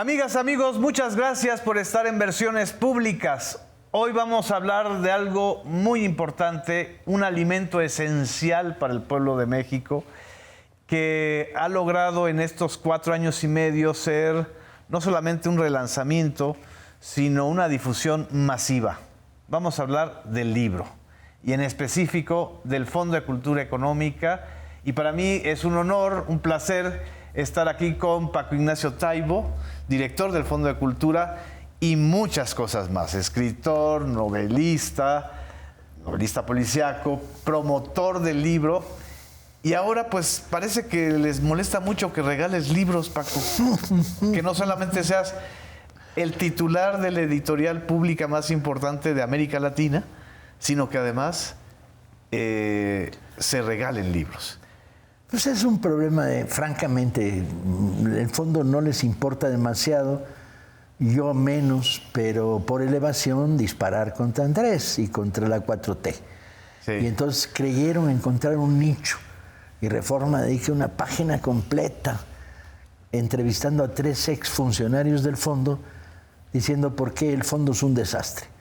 Amigas, amigos, muchas gracias por estar en Versiones Públicas. Hoy vamos a hablar de algo muy importante, un alimento esencial para el pueblo de México, que ha logrado en estos 4 años y medio ser no solamente un relanzamiento, sino una difusión masiva. Vamos a hablar del libro, y en específico del Fondo de Cultura Económica. Y para mí es un honor, un placer estar aquí con Paco Ignacio Taibo, director del Fondo de Cultura, y muchas cosas más. Escritor, novelista policíaco, promotor del libro. Y ahora pues parece que les molesta mucho que regales libros, Paco. Que no solamente seas el titular de la editorial pública más importante de América Latina, sino que además se regalen libros. Pues es un problema francamente, el fondo no les importa demasiado, yo menos, pero por elevación disparar contra Andrés y contra la 4T. Sí. Y entonces creyeron encontrar un nicho. Y Reforma dedica una página completa entrevistando a 3 exfuncionarios del fondo diciendo por qué el fondo es un desastre.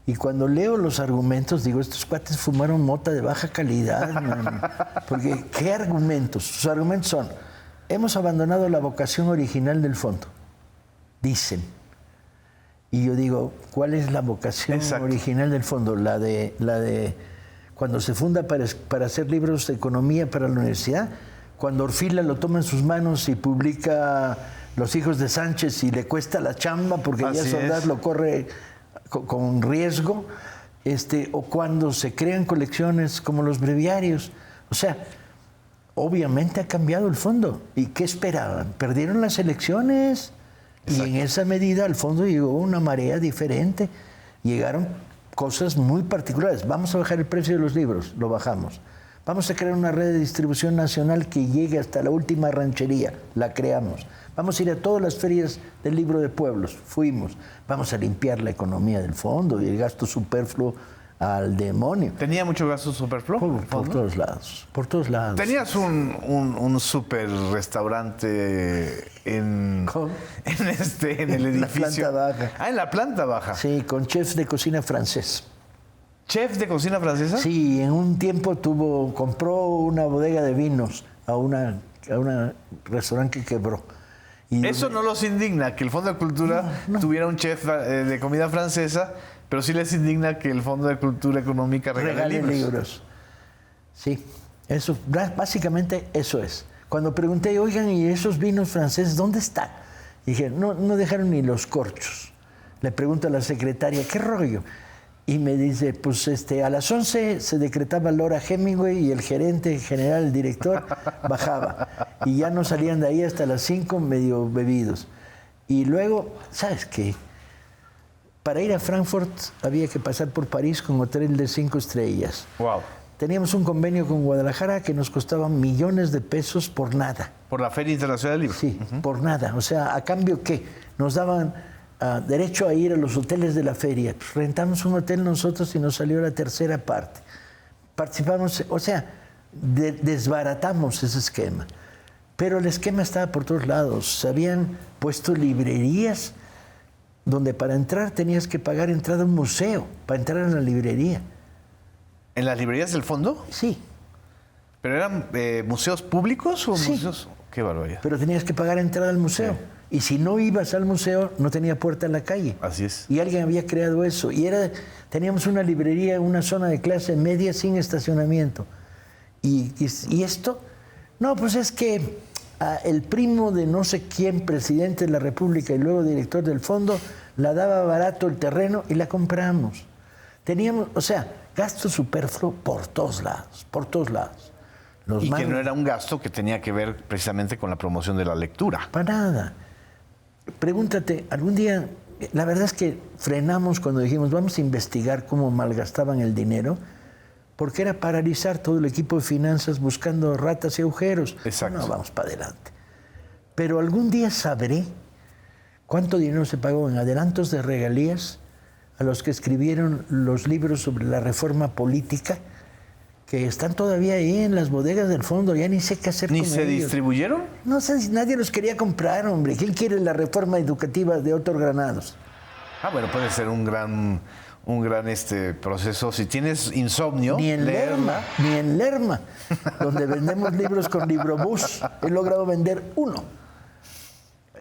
Y cuando leo los argumentos, digo, estos cuates fumaron mota de baja calidad, man. Porque, ¿qué argumentos? Sus argumentos son, hemos abandonado la vocación original del fondo, dicen. Y yo digo, ¿cuál es la vocación original del fondo? La de cuando se funda para hacer libros de economía para la universidad, cuando Orfila lo toma en sus manos y publica Los hijos de Sánchez y le cuesta la chamba porque ya Soldad lo corre con riesgo, o cuando se crean colecciones como los breviarios. O sea, obviamente ha cambiado el fondo. ¿Y qué esperaban? Perdieron las elecciones. Exacto. Y en esa medida al fondo llegó una marea diferente. Llegaron cosas muy particulares. Vamos a bajar el precio de los libros, lo bajamos. Vamos a crear una red de distribución nacional que llegue hasta la última ranchería, la creamos. Vamos a ir a todas las ferias del libro de pueblos, fuimos. Vamos a limpiar la economía del fondo y el gasto superfluo al demonio. ¿Tenía mucho gasto superfluo? Por todos lados, por todos lados. Tenías un super restaurante en el edificio. En la planta baja. Ah, en la planta baja. Sí, con chef de cocina francés. ¿Chef de cocina francesa? Sí, en un tiempo compró una bodega de vinos a un restaurante que quebró. Y eso no los indigna, que el Fondo de Cultura tuviera un chef de comida francesa, pero sí les indigna que el Fondo de Cultura Económica regale libros. Sí, eso, básicamente eso es. Cuando pregunté, oigan, ¿y esos vinos franceses dónde están? Y dije, no dejaron ni los corchos. Le pregunto a la secretaria, ¿qué rollo? Y me dice, pues a las 11 se decretaba la hora Hemingway y el gerente general, el director, bajaba. Y ya no salían de ahí hasta las 5 medio bebidos. Y luego, ¿sabes qué? Para ir a Frankfurt había que pasar por París con hotel de 5 estrellas. Wow. Teníamos un convenio con Guadalajara que nos costaba millones de pesos por nada. ¿Por la Feria Internacional del Libro? Sí, por nada. O sea, ¿a cambio qué? Nos daban derecho a ir a los hoteles de la feria. Pues rentamos un hotel nosotros y nos salió la tercera parte. Participamos, o sea, desbaratamos ese esquema. Pero el esquema estaba por todos lados. Se habían puesto librerías donde para entrar tenías que pagar entrada a un museo, para entrar en la librería. ¿En las librerías del fondo? Sí. ¿Pero eran museos públicos o sí. Museos? Qué barbaridad. Pero tenías que pagar entrada al museo. Sí. Y si no ibas al museo, no tenía puerta en la calle. Así es. Y alguien había creado eso. Y teníamos una librería en una zona de clase media sin estacionamiento. ¿Y esto? No, pues es que el primo de no sé quién, presidente de la República y luego director del fondo, la daba barato el terreno y la compramos. Teníamos, o sea, gasto superfluo por todos lados, por todos lados. Que no era un gasto que tenía que ver precisamente con la promoción de la lectura. Para nada. Pregúntate, algún día, la verdad es que frenamos cuando dijimos vamos a investigar cómo malgastaban el dinero, porque era paralizar todo el equipo de finanzas buscando ratas y agujeros. Exacto. No, vamos para adelante. Pero algún día sabré cuánto dinero se pagó en adelantos de regalías a los que escribieron los libros sobre la reforma política, que están todavía ahí en las bodegas del fondo, ya ni sé qué hacer ¿Ni con se ellos. distribuyeron? No sé si nadie los quería comprar, hombre. ¿Quién quiere la reforma educativa de Otto Granados? Ah, bueno, puede ser un gran proceso. Si tienes insomnio, Ni en leerla. Lerma, donde vendemos libros con Librobús. He logrado vender uno.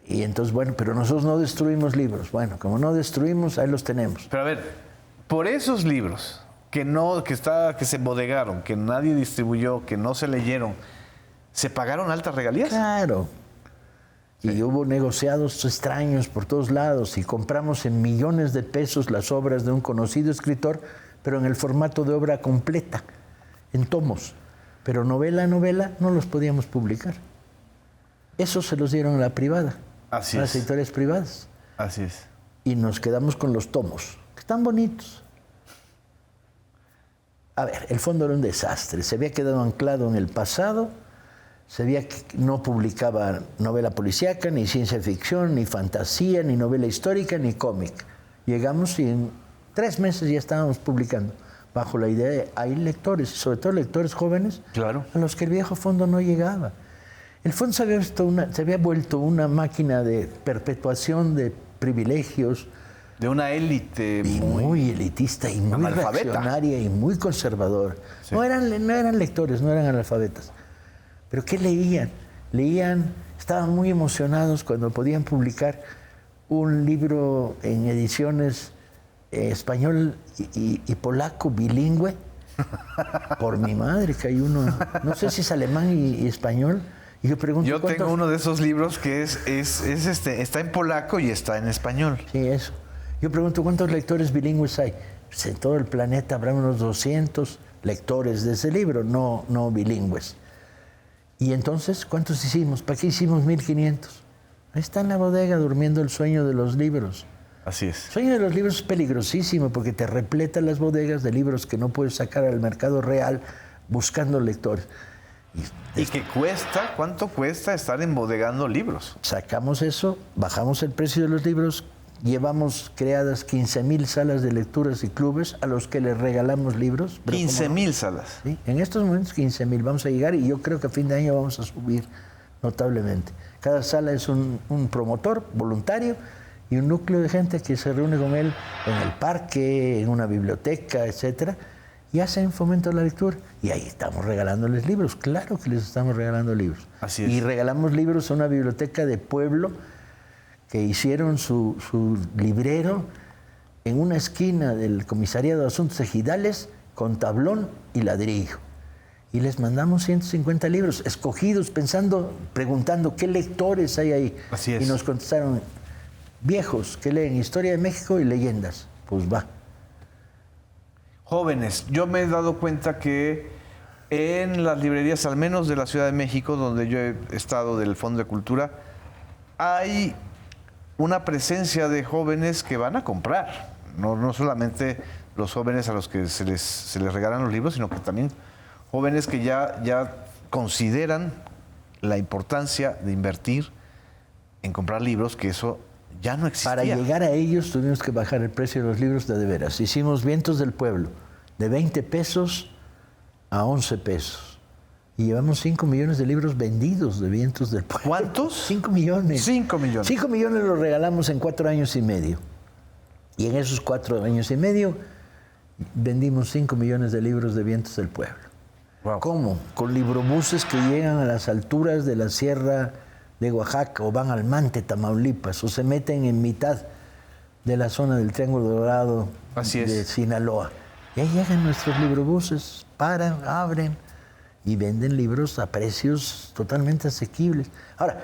Y entonces, bueno, pero nosotros no destruimos libros. Bueno, como no destruimos, ahí los tenemos. Pero a ver, por esos libros que se embodegaron, que nadie distribuyó, que no se leyeron, ¿se pagaron altas regalías? Claro. Sí. Y hubo negociados extraños por todos lados y compramos en millones de pesos las obras de un conocido escritor, pero en el formato de obra completa, en tomos. Pero novela a novela no los podíamos publicar. Eso se los dieron a la privada, Así a las es. editoriales privadas. Así es. Y nos quedamos con los tomos, que están bonitos. A ver, el fondo era un desastre. Se había quedado anclado en el pasado. Se veía que no publicaba novela policíaca, ni ciencia ficción, ni fantasía, ni novela histórica, ni cómic. Llegamos y en 3 meses ya estábamos publicando, bajo la idea de hay lectores, sobre todo lectores jóvenes, Claro. a los que el viejo fondo no llegaba. El fondo se había vuelto una máquina de perpetuación de privilegios, De una élite y muy elitista y muy analfabeta. reaccionaria y muy conservadora. Sí. No eran lectores, no eran analfabetas. ¿Pero qué leían? Estaban muy emocionados cuando podían publicar un libro en ediciones español y polaco bilingüe. Por mi madre, que hay uno, no sé si es alemán y español. Y yo pregunto, Yo tengo uno de esos libros que está en polaco y está en español. Sí, eso. Yo pregunto, ¿cuántos lectores bilingües hay? Pues en todo el planeta habrá unos 200 lectores de ese libro, no bilingües. Y entonces, ¿cuántos hicimos? ¿Para qué hicimos 1500? Ahí está en la bodega durmiendo el sueño de los libros. Así es. El sueño de los libros es peligrosísimo porque te repleta las bodegas de libros que no puedes sacar al mercado real buscando lectores. ¿Y qué cuesta? ¿Cuánto cuesta estar embodegando libros? Sacamos eso, bajamos el precio de los libros, llevamos creadas 15,000 salas de lecturas y clubes a los que les regalamos libros. Pero 15,000 salas. ¿sí? En estos momentos 15,000 vamos a llegar y yo creo que a fin de año vamos a subir notablemente. Cada sala es un promotor voluntario y un núcleo de gente que se reúne con él en el parque, en una biblioteca, etcétera, y hacen fomento a la lectura. Y ahí estamos regalándoles libros, claro que les estamos regalando libros. Así es. Y regalamos libros a una biblioteca de pueblo que hicieron su librero en una esquina del Comisariado de Asuntos Ejidales con tablón y ladrillo. Y les mandamos 150 libros escogidos, preguntando qué lectores hay ahí. Así es. Y nos contestaron, viejos que leen Historia de México y leyendas. Pues va. Jóvenes, yo me he dado cuenta que en las librerías, al menos de la Ciudad de México, donde yo he estado del Fondo de Cultura, hay una presencia de jóvenes que van a comprar. No solamente los jóvenes a los que se les regalan los libros, sino que también jóvenes que ya consideran la importancia de invertir en comprar libros, que eso ya no existía. Para llegar a ellos tuvimos que bajar el precio de los libros de veras. Hicimos Vientos del Pueblo, de 20 pesos a 11 pesos. Y llevamos 5 millones de libros vendidos de Vientos del Pueblo. ¿Cuántos? 5 millones. 5 millones. 5 millones los regalamos en 4 años y medio. Y en esos 4 años y medio vendimos 5 millones de libros de Vientos del Pueblo. Wow. ¿Cómo? Con librobuses que llegan a las alturas de la sierra de Oaxaca o van al Mante, Tamaulipas, o se meten en mitad de la zona del Triángulo Dorado de Sinaloa. Y ahí llegan nuestros librobuses, paran, abren y venden libros a precios totalmente asequibles. Ahora,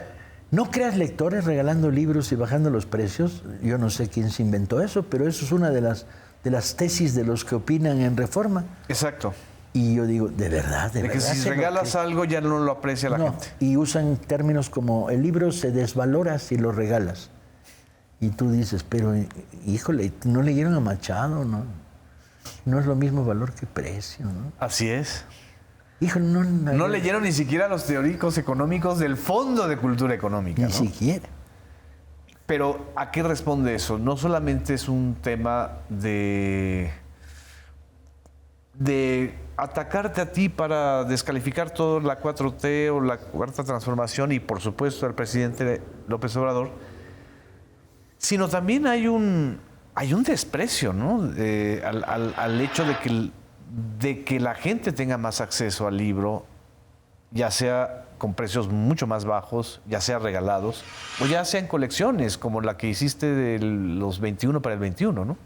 no creas lectores regalando libros y bajando los precios. Yo no sé quién se inventó eso, pero eso es una de las tesis de los que opinan en Reforma. Exacto. Y yo digo, de verdad. De que si regalas algo ya no lo aprecia la gente. Y usan términos como el libro se desvalora si lo regalas. Y tú dices, pero híjole, no leyeron a Machado, ¿no? No es lo mismo valor que precio, ¿no? Así es. Híjole, no leyeron ni siquiera los teóricos económicos del Fondo de Cultura Económica, Ni ¿no? siquiera. Pero ¿a qué responde eso? No solamente es un tema de atacarte a ti para descalificar toda la 4T o la Cuarta Transformación y, por supuesto, al presidente López Obrador, sino también hay un desprecio, ¿no? Al hecho de que la gente tenga más acceso al libro, ya sea con precios mucho más bajos, ya sea regalados, o ya sea en colecciones, como la que hiciste de los 21 para el 21, ¿no?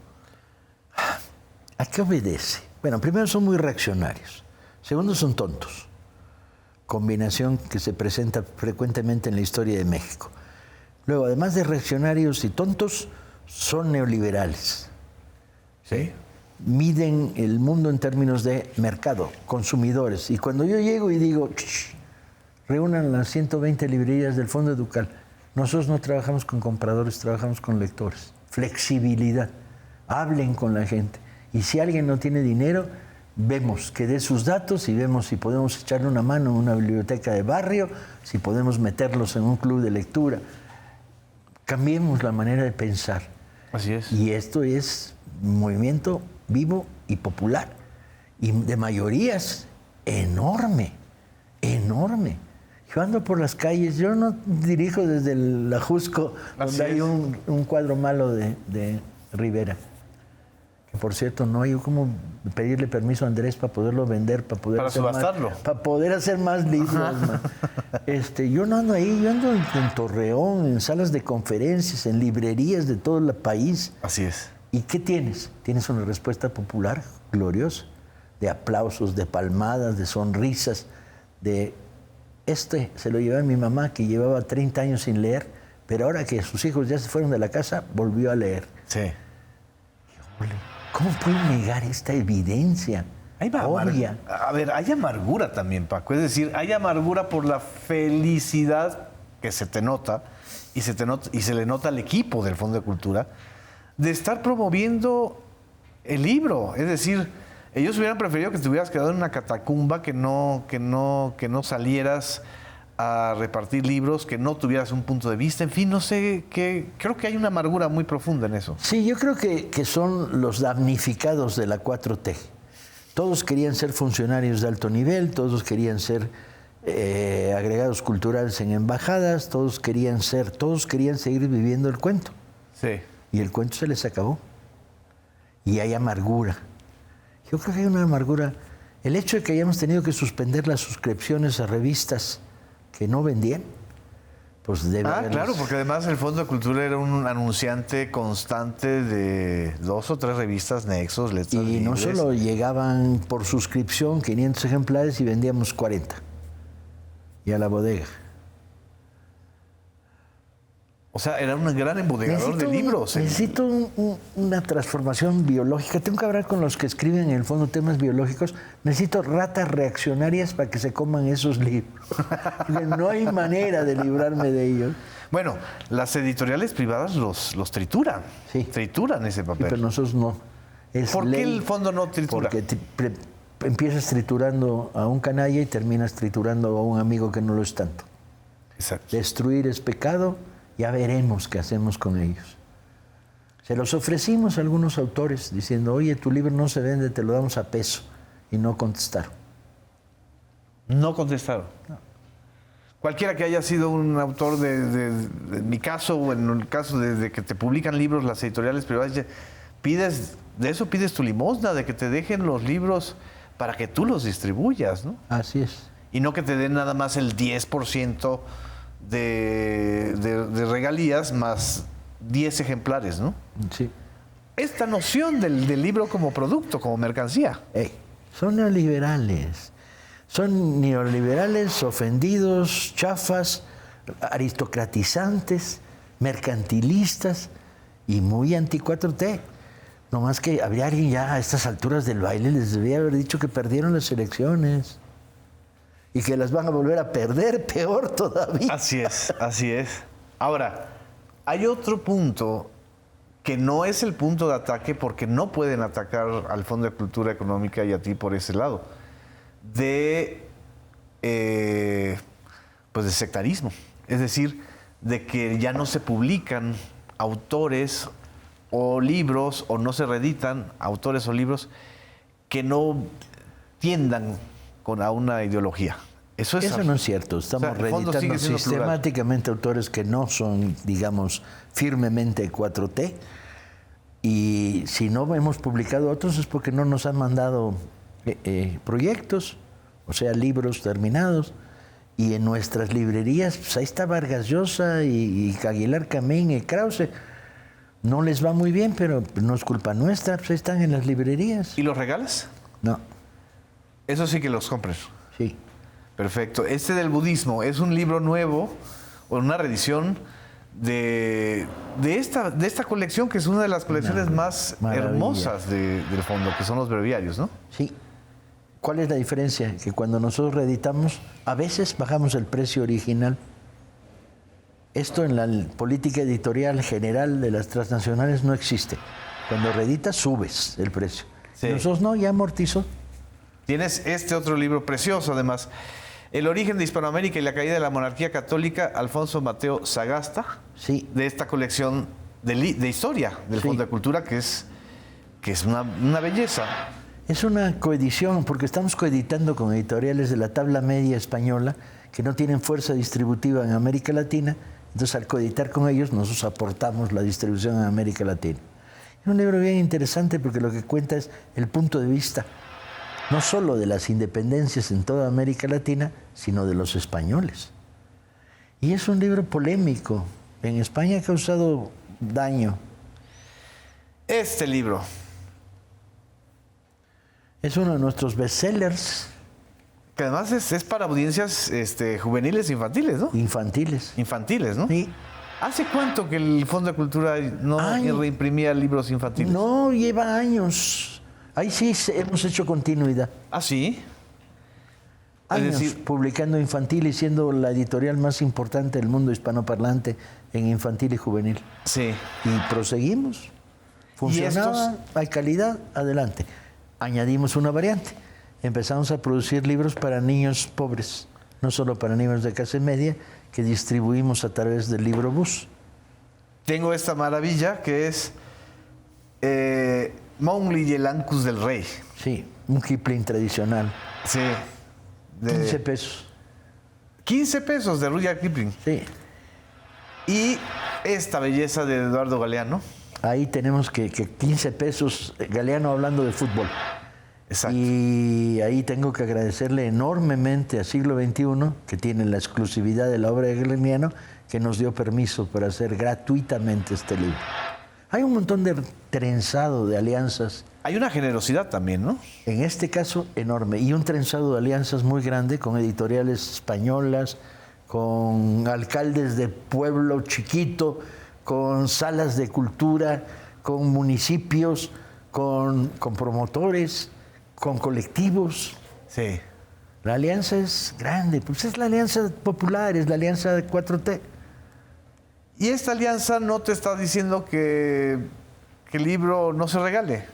¿A qué obedece? Bueno, primero son muy reaccionarios. Segundo, son tontos. Combinación que se presenta frecuentemente en la historia de México. Luego, además de reaccionarios y tontos, son neoliberales. Sí. Miden el mundo en términos de mercado, consumidores. Y cuando yo llego y digo, reúnan las 120 librerías del Fondo Educal, nosotros no trabajamos con compradores, trabajamos con lectores. Flexibilidad. Hablen con la gente. Y si alguien no tiene dinero, vemos que dé sus datos y vemos si podemos echarle una mano en una biblioteca de barrio, si podemos meterlos en un club de lectura. Cambiemos la manera de pensar. Así es. Y esto es un movimiento vivo y popular. Y de mayorías enorme, enorme. Yo ando por las calles, yo no dirijo desde el Ajusco, donde hay un cuadro malo de Rivera. Que por cierto, no hay como pedirle permiso a Andrés para poderlo vender, para subastarlo. Para poder hacer más libros. Yo no ando ahí, yo ando en Torreón, en salas de conferencias, en librerías de todo el país. Así es. ¿Y qué tienes? Tienes una respuesta popular gloriosa, de aplausos, de palmadas, de sonrisas, de... se lo llevaba a mi mamá, que llevaba 30 años sin leer, pero ahora que sus hijos ya se fueron de la casa, volvió a leer. Sí. ¿Cómo pueden negar esta evidencia obvia? A ver, hay amargura también, Paco. Es decir, hay amargura por la felicidad que se te nota y se le nota al equipo del Fondo de Cultura de estar promoviendo el libro. Es decir, ellos hubieran preferido que te hubieras quedado en una catacumba, que no salieras a repartir libros, que no tuvieras un punto de vista, en fin, no sé, creo que hay una amargura muy profunda en eso. Sí, yo creo que son los damnificados de la 4T. Todos querían ser funcionarios de alto nivel, todos querían ser agregados culturales en embajadas, todos querían seguir viviendo el cuento. Sí. Y el cuento se les acabó. Y hay amargura. Yo creo que hay una amargura. El hecho de que hayamos tenido que suspender las suscripciones a revistas que no vendían, pues debe haberles... Claro, porque además el Fondo de Cultura era un anunciante constante de 2 o 3 revistas, Nexos, Letras Libres. Y no solo llegaban por suscripción 500 ejemplares y vendíamos 40. Y a la bodega. O sea, era un gran embodegador de libros. Necesito una transformación biológica. Tengo que hablar con los que escriben en el fondo temas biológicos. Necesito ratas reaccionarias para que se coman esos libros. No hay manera de librarme de ellos. Bueno, las editoriales privadas los trituran. Sí. Trituran ese papel. Sí, pero nosotros no. ¿Por qué el fondo no tritura? Porque empiezas triturando a un canalla y terminas triturando a un amigo que no lo es tanto. Exacto. Destruir es pecado. Ya veremos qué hacemos con ellos. Se los ofrecimos a algunos autores diciendo, oye, tu libro no se vende, te lo damos a peso. Y no contestaron. No contestaron. No. Cualquiera que haya sido un autor de mi caso o en el caso de que te publican libros las editoriales privadas, pides tu limosna, de que te dejen los libros para que tú los distribuyas, ¿no? Así es. Y no que te den nada más el 10% de regalías más 10 ejemplares, ¿no? Sí. Esta noción del libro como producto, como mercancía. Son neoliberales. Son neoliberales ofendidos, chafas, aristocratizantes, mercantilistas y muy anti-4T. No más que habría alguien ya a estas alturas del baile les debía haber dicho que perdieron las elecciones. Y que las van a volver a perder, peor todavía. Así es, así es. Ahora, hay otro punto que no es el punto de ataque porque no pueden atacar al Fondo de Cultura Económica y a ti por ese lado, de sectarismo. Es decir, de que ya no se publican autores o libros o no se reeditan autores o libros que no tiendan a una ideología. Eso no es cierto. Estamos reeditando sistemáticamente autores que no son, digamos, firmemente 4T. Y si no hemos publicado otros es porque no nos han mandado proyectos, o sea, libros terminados. Y en nuestras librerías, pues ahí está Vargas Llosa y Aguilar Camín y Krause. No les va muy bien, pero no es culpa nuestra, pues ahí están en las librerías. ¿Y los regalas? No. Eso sí que los compres. Sí. Perfecto. Este del budismo es un libro nuevo, o una reedición de esta colección, que es una de las colecciones más hermosas del fondo, que son los breviarios, ¿no? Sí. ¿Cuál es la diferencia? Que cuando nosotros reeditamos, a veces bajamos el precio original. Esto en la política editorial general de las transnacionales no existe. Cuando reeditas, subes el precio. Sí. Nosotros no, ya amortizó. Tienes este otro libro precioso, además. El origen de Hispanoamérica y la caída de la monarquía católica, Alfonso Mateo Sagasta. Sí. De esta colección de historia del Fondo de Cultura, que es una belleza. Es una coedición, porque estamos coeditando con editoriales de la tabla media española que no tienen fuerza distributiva en América Latina. Entonces, al coeditar con ellos, nosotros aportamos la distribución en América Latina. Es un libro bien interesante porque lo que cuenta es el punto de vista, no solo de las independencias en toda América Latina, sino de los españoles. Y es un libro polémico. En España ha causado daño. Este libro es uno de nuestros bestsellers. Que además es para audiencias juveniles e infantiles, ¿no? Infantiles, ¿no? Sí. ¿Hace cuánto que el Fondo de Cultura no reimprimía libros infantiles? No, lleva años. Ahí sí hemos hecho continuidad. ¿Ah, sí? Años publicando infantil y siendo la editorial más importante del mundo hispanoparlante en infantil y juvenil. Sí. Y proseguimos. Funcionaba, hay calidad, adelante. Añadimos una variante. Empezamos a producir libros para niños pobres, no solo para niños de clase media, que distribuimos a través del Libro Bus. Tengo esta maravilla que es Mowgli y el Ancus del Rey. Sí, un Kipling tradicional. Sí. 15 pesos. 15 pesos de Rudyard Kipling. Sí. Y esta belleza de Eduardo Galeano. Ahí tenemos que 15 pesos, Galeano hablando de fútbol. Exacto. Y ahí tengo que agradecerle enormemente a Siglo XXI, que tiene la exclusividad de la obra de Galeano, que nos dio permiso para hacer gratuitamente este libro. Hay un montón de trenzado de alianzas. Hay una generosidad también, ¿no? En este caso, enorme. Y un trenzado de alianzas muy grande con editoriales españolas, con alcaldes de pueblo chiquito, con salas de cultura, con municipios, con promotores, con colectivos. Sí. La alianza es grande, pues es la alianza popular, es la alianza de 4T. Y esta alianza no te está diciendo que el libro no se regale.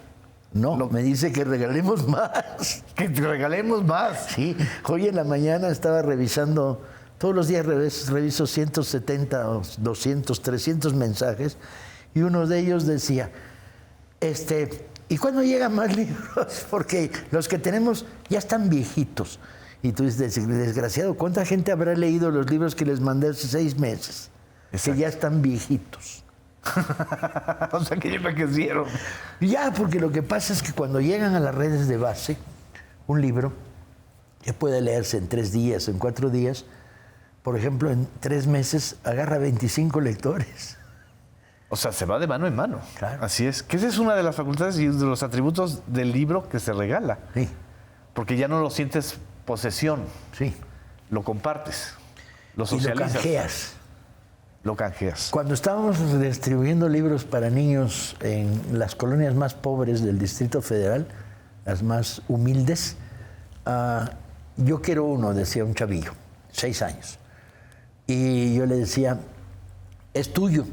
No, me dice que regalemos más. Que te regalemos más. Sí, hoy en la mañana estaba revisando, todos los días reviso 170, 200, 300 mensajes, y uno de ellos decía, ¿y cuándo llegan más libros? Porque los que tenemos ya están viejitos. Y tú dices, desgraciado, ¿cuánta gente habrá leído los libros que les mandé hace 6 meses? Exacto. Que ya están viejitos. O sea, que ya envejecieron. Ya, porque lo que pasa es que cuando llegan a las redes de base, un libro ya puede leerse en 3 días, en 4 días. Por ejemplo, en 3 meses agarra 25 lectores. O sea, se va de mano en mano. Claro. Así es. Que esa es una de las facultades y de los atributos del libro que se regala. Sí. Porque ya no lo sientes posesión. Sí. Lo compartes. Lo socializas. Y lo canjeas. Lo canjeas. Cuando estábamos distribuyendo libros para niños en las colonias más pobres del Distrito Federal, las más humildes, yo quiero uno, decía un chavillo, 6 años. Y yo le decía, es tuyo.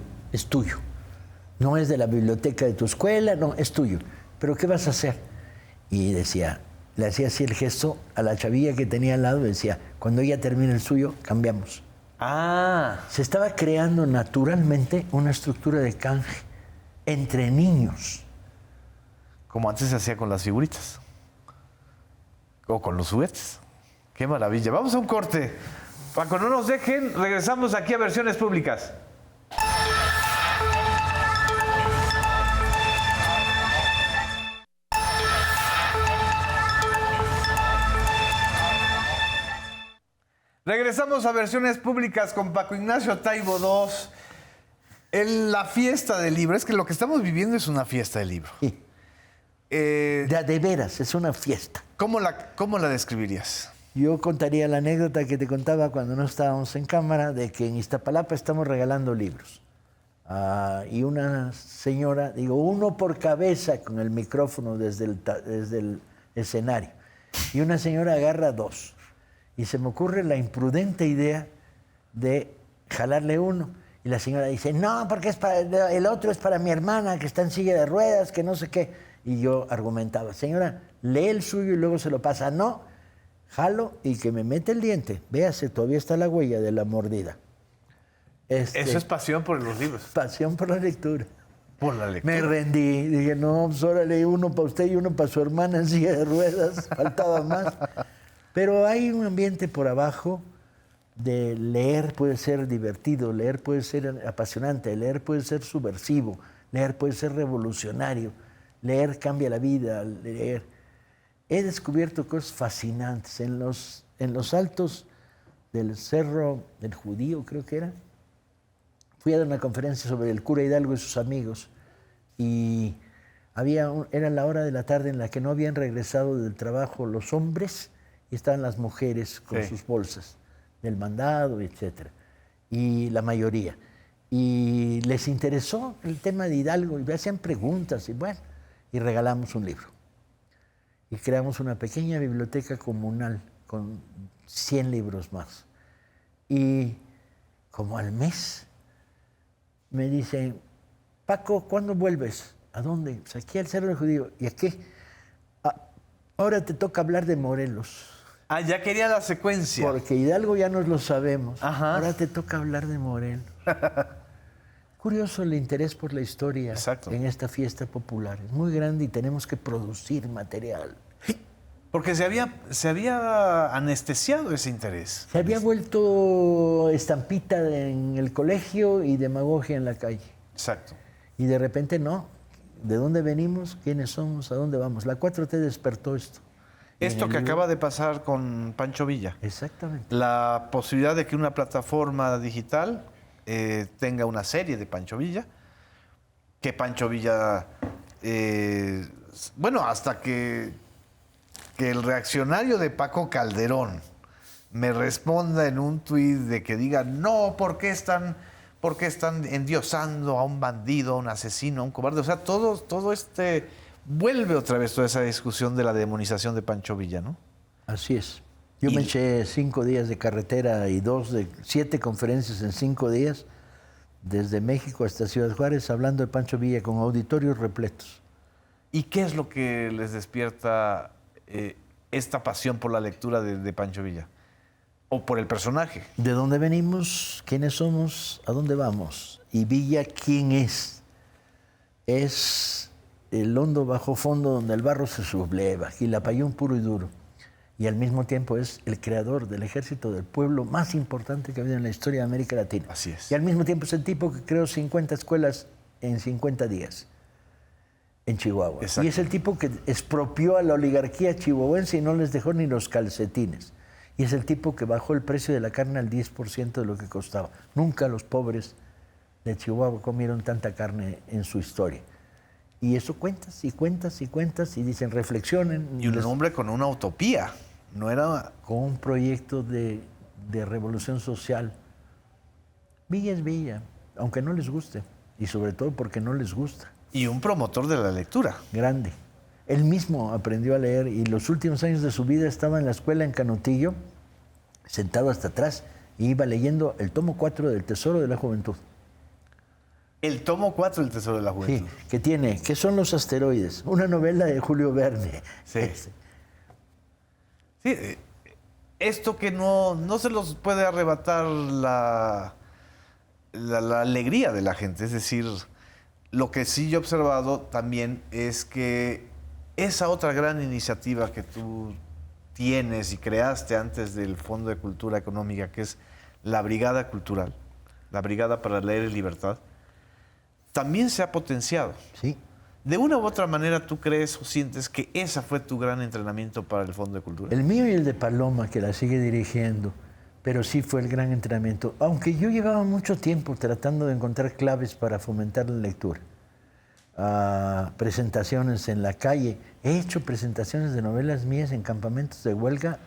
No es de la biblioteca de tu escuela, no, es tuyo. ¿Pero qué vas a hacer? Y decía, le hacía así el gesto a la chavilla que tenía al lado, decía, cuando ella termine el suyo, cambiamos. Se estaba creando naturalmente una estructura de canje entre niños. Como antes se hacía con las figuritas. O con los juguetes. Qué maravilla. Vamos a un corte. Paco, no nos dejen. Regresamos aquí a Versiones Públicas. Regresamos a Versiones Públicas con Paco Ignacio Taibo II. La fiesta del libro. Es que lo que estamos viviendo es una fiesta del libro. Sí. De veras, es una fiesta. ¿Cómo la describirías? Yo contaría la anécdota que te contaba cuando no estábamos en cámara, de que en Iztapalapa estamos regalando libros. Y una señora, digo, uno por cabeza con el micrófono desde el escenario. Y una señora agarra dos. Y se me ocurre la imprudente idea de jalarle uno. Y la señora dice, no, porque el otro es para mi hermana que está en silla de ruedas, que no sé qué. Y yo argumentaba, señora, lee el suyo y luego se lo pasa. No, jalo y que me mete el diente. Véase, todavía está la huella de la mordida. Eso es pasión por los libros. Pasión por la lectura. Por la lectura. Me rendí. Dije, no, pues ahora leí uno para usted y uno para su hermana en silla de ruedas. Faltaba más. Pero hay un ambiente por abajo de leer puede ser divertido, leer puede ser apasionante, leer puede ser subversivo, leer puede ser revolucionario, leer cambia la vida, leer. He descubierto cosas fascinantes en los altos del Cerro del Judío, creo que era. Fui a dar una conferencia sobre el cura Hidalgo y sus amigos y era la hora de la tarde en la que no habían regresado del trabajo los hombres y estaban las mujeres con sus bolsas del mandado, etc. Y la mayoría. Y les interesó el tema de Hidalgo y me hacían preguntas y bueno, y regalamos un libro. Y creamos una pequeña biblioteca comunal con 100 libros más. Y como al mes me dicen, Paco, ¿cuándo vuelves? ¿A dónde? Pues aquí al Cerro del Judío. ¿Y a qué? Ahora te toca hablar de Morelos. Ya quería la secuencia. Porque Hidalgo ya nos lo sabemos. Ajá. Ahora te toca hablar de Morelos. Curioso el interés por la historia. Exacto. En esta fiesta popular. Es muy grande y tenemos que producir material. Porque se había anestesiado ese interés. Se había vuelto estampita en el colegio y demagogia en la calle. Exacto. Y de repente no. ¿De dónde venimos? ¿Quiénes somos? ¿A dónde vamos? La 4T despertó esto. Esto que acaba de pasar con Pancho Villa. Exactamente. La posibilidad de que una plataforma digital tenga una serie de Pancho Villa. Que Pancho Villa... bueno, hasta que el reaccionario de Paco Calderón me responda en un tuit de que diga, no, ¿por qué están endiosando a un bandido, a un asesino, a un cobarde? O sea, todo vuelve otra vez toda esa discusión de la demonización de Pancho Villa, ¿no? Así es. Yo me eché 5 días de carretera y 7 conferencias en 5 días, desde México hasta Ciudad Juárez, hablando de Pancho Villa con auditorios repletos. ¿Y qué es lo que les despierta esta pasión por la lectura de Pancho Villa? ¿O por el personaje? ¿De dónde venimos? ¿Quiénes somos? ¿A dónde vamos? ¿Y Villa quién es? Es el hondo bajo fondo donde el barro se subleva, Quilapayún puro y duro. Y al mismo tiempo es el creador del ejército del pueblo más importante que ha habido en la historia de América Latina. Así es. Y al mismo tiempo es el tipo que creó 50 escuelas en 50 días en Chihuahua. Exacto. Y es el tipo que expropió a la oligarquía chihuahuense y no les dejó ni los calcetines. Y es el tipo que bajó el precio de la carne al 10% de lo que costaba. Nunca los pobres de Chihuahua comieron tanta carne en su historia. Y eso cuentas y cuentas y cuentas y dicen, reflexionen. Y un hombre con una utopía, no era... Con un proyecto de revolución social. Villa es Villa, aunque no les guste. Y sobre todo porque no les gusta. Y un promotor de la lectura. Grande. Él mismo aprendió a leer y los últimos años de su vida estaba en la escuela en Canutillo, sentado hasta atrás, y iba leyendo el tomo 4 del Tesoro de la Juventud. El tomo 4 del Tesoro de la Juventud. Sí, que tiene, ¿qué son los asteroides? Una novela de Julio Verne. Sí. Sí, esto que no se los puede arrebatar la alegría de la gente. Es decir, lo que sí yo he observado también es que esa otra gran iniciativa que tú tienes y creaste antes del Fondo de Cultura Económica, que es la Brigada Cultural, la Brigada para Leer en Libertad, también se ha potenciado. Sí. ¿De una u otra manera tú crees o sientes que ese fue tu gran entrenamiento para el Fondo de Cultura? El mío y el de Paloma, que la sigue dirigiendo, pero sí fue el gran entrenamiento. Aunque yo llevaba mucho tiempo tratando de encontrar claves para fomentar la lectura. Presentaciones en la calle. He hecho presentaciones de novelas mías en campamentos de huelga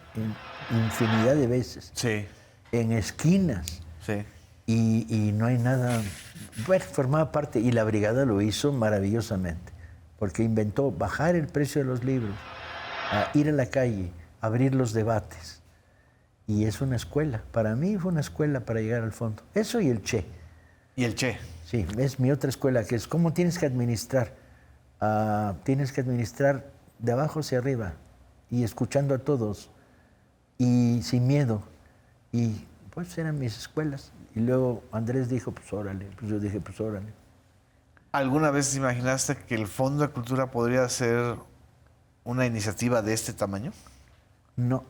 infinidad de veces. Sí. En esquinas. Sí. Y no hay nada. Bueno, formaba parte, y la brigada lo hizo maravillosamente, porque inventó bajar el precio de los libros, ir a la calle, abrir los debates. Y es una escuela. Para mí fue una escuela para llegar al fondo. Eso y el Che. ¿Y el Che? Sí, es mi otra escuela, que es cómo tienes que administrar. Tienes que administrar de abajo hacia arriba y escuchando a todos y sin miedo. Y pues eran mis escuelas. Y luego Andrés dijo, pues órale. Pues yo dije, pues órale. ¿Alguna vez imaginaste que el Fondo de Cultura podría ser una iniciativa de este tamaño? No,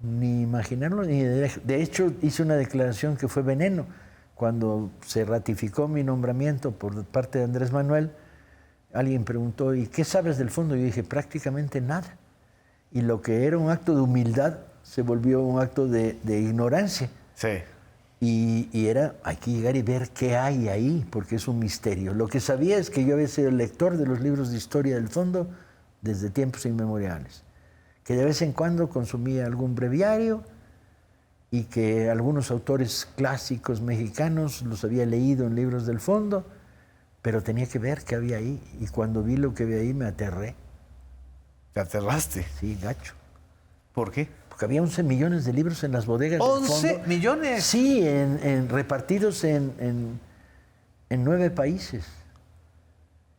ni imaginarlo, ni de hecho hice una declaración que fue veneno. Cuando se ratificó mi nombramiento por parte de Andrés Manuel, alguien preguntó, ¿y qué sabes del fondo? Y yo dije, prácticamente nada. Y lo que era un acto de humildad se volvió un acto de ignorancia. Sí. Y era, hay que llegar y ver qué hay ahí, porque es un misterio. Lo que sabía es que yo había sido lector de los libros de historia del fondo desde tiempos inmemoriales, que de vez en cuando consumía algún breviario y que algunos autores clásicos mexicanos los había leído en libros del fondo, pero tenía que ver qué había ahí. Y cuando vi lo que había ahí me aterré. ¿Te aterraste? Sí, gacho. ¿Por qué? Porque había 11 millones de libros en las bodegas del fondo. ¿11 millones? Sí, repartidos en 9 países.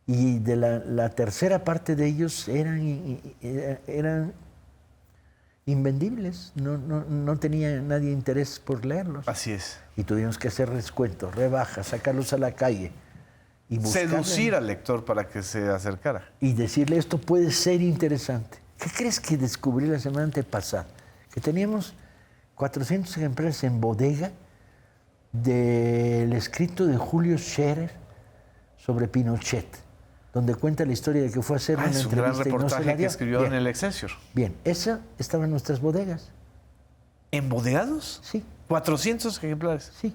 Y de la tercera parte de ellos eran invendibles. No tenía nadie interés por leerlos. Así es. Y tuvimos que hacer descuentos, rebajas, sacarlos a la calle. Y seducir al lector para que se acercara. Y decirle, esto puede ser interesante. ¿Qué crees que descubrí la semana antepasada? Que teníamos 400 ejemplares en bodega del escrito de Julio Scherer sobre Pinochet, donde cuenta la historia de que fue a hacer una es un entrevista gran y no se la reportaje que dio. escribió Bien. en el Excelsior. Bien, esa estaba en nuestras bodegas. ¿Embodegados? Sí. 400 ejemplares. Sí.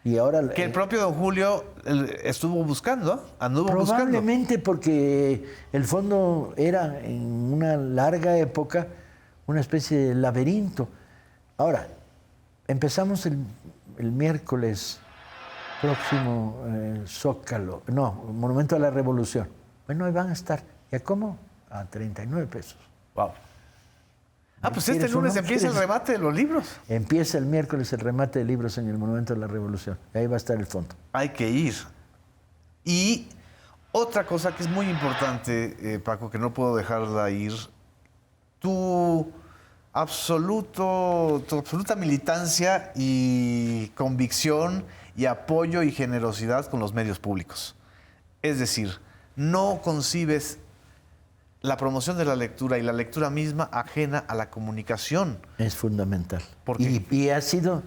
Y ahora... Que el propio don Julio estuvo buscando, anduvo buscando. Probablemente porque el fondo era en una larga época una especie de laberinto. Ahora, empezamos el miércoles próximo Zócalo, Monumento a la Revolución. Bueno, ahí van a estar. ¿Y a cómo? A 39 pesos. Wow. Pues este lunes empieza el remate de los libros. Empieza el miércoles el remate de libros en el Monumento a la Revolución. Y ahí va a estar el fondo. Hay que ir. Y otra cosa que es muy importante, Paco, que no puedo dejarla ir, tu absoluta militancia y convicción y apoyo y generosidad con los medios públicos. Es decir, no concibes la promoción de la lectura y la lectura misma ajena a la comunicación. Es fundamental. ¿Por qué? Y ha sido,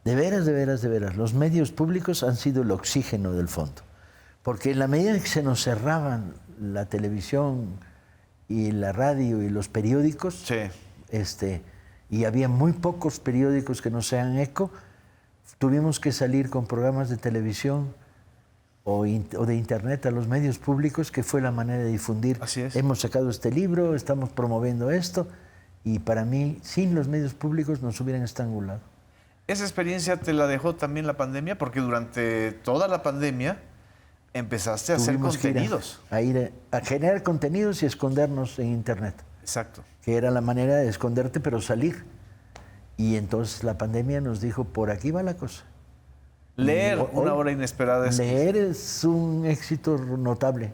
de veras, los medios públicos han sido el oxígeno del fondo. Porque en la medida en que se nos cerraban la televisión y la radio y los periódicos, sí. Y había muy pocos periódicos que nos hagan eco, tuvimos que salir con programas de televisión o de internet a los medios públicos, que fue la manera de difundir. Así es. Hemos sacado este libro, estamos promoviendo esto, y para mí, sin los medios públicos nos hubieran estrangulado. ¿Esa experiencia te la dejó también la pandemia? Porque durante toda la pandemia empezaste a hacer contenidos. A generar contenidos y escondernos en internet. Exacto. Que era la manera de esconderte, pero salir. Y entonces la pandemia nos dijo, por aquí va la cosa. Leer una hora inesperada. Leer es un éxito notable.